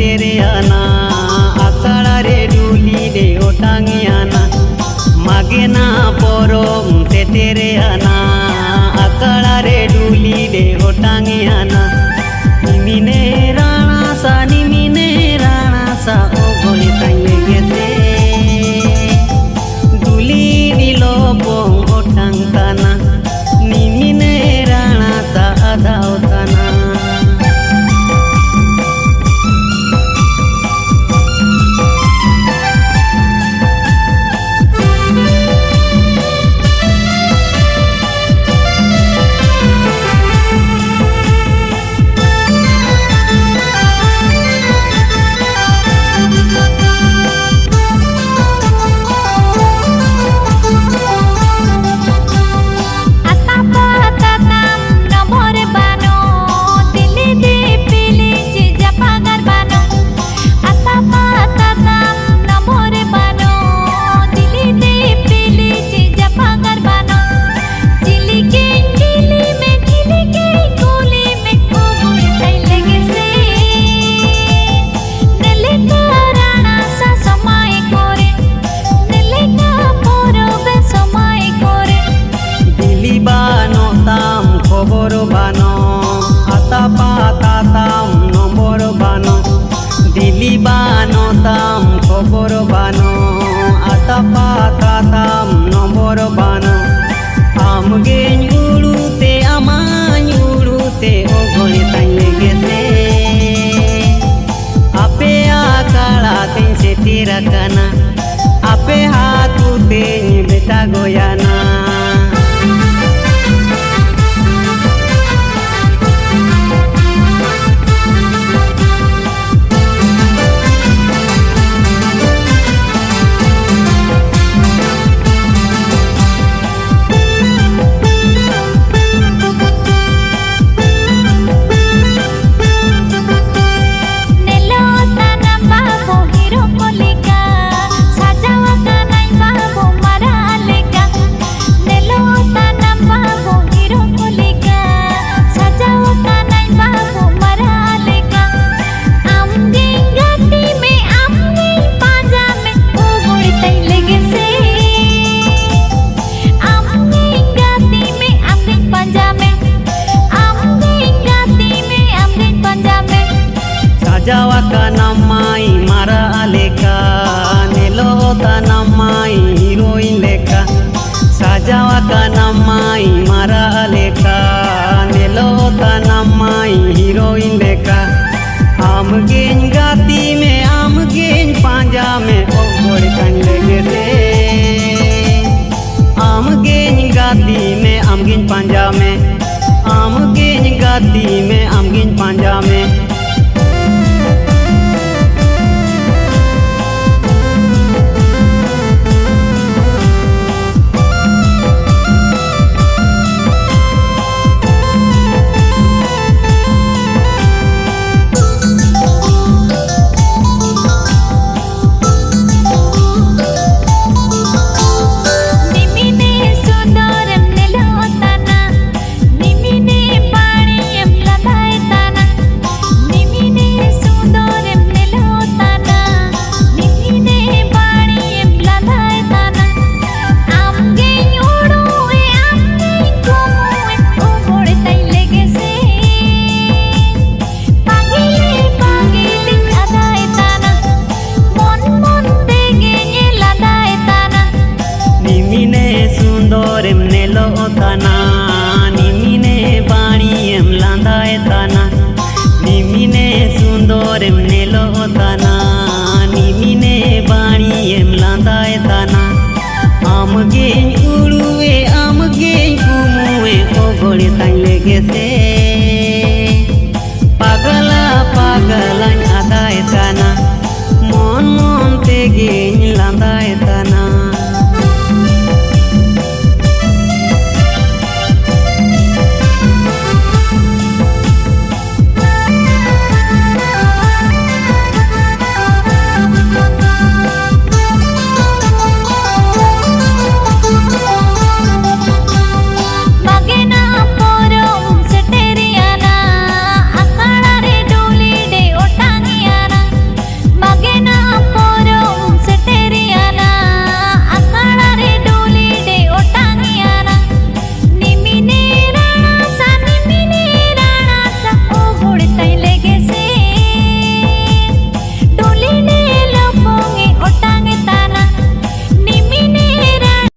setereana akara re duli de otangiana magena porom setereana akara re duli de otangiana nimine rana sa ogoli tanye gete duli dilo pong otang tana nimine rana sa adao tana bano atapa tatam nombor bano dili bano tam khobor bano atapa tatam nombor bano amge urute amany urute ogoli tanye gete ape akala tin setirakana ape hatu tin beta goyana Jawaka namai mara aleka nelota namai heroin leka sajawaka namai mara aleka nelota namai heroin leka amgen gati me amgen panja me ogol kan legete amgen gati me amgen panja me amgen gati me amgen panja me Sundorem nelo tana nimine bani em landae tana nimine sundorem nelo tana nimine bani em landae tana amge urue amge kumue ogole tan legese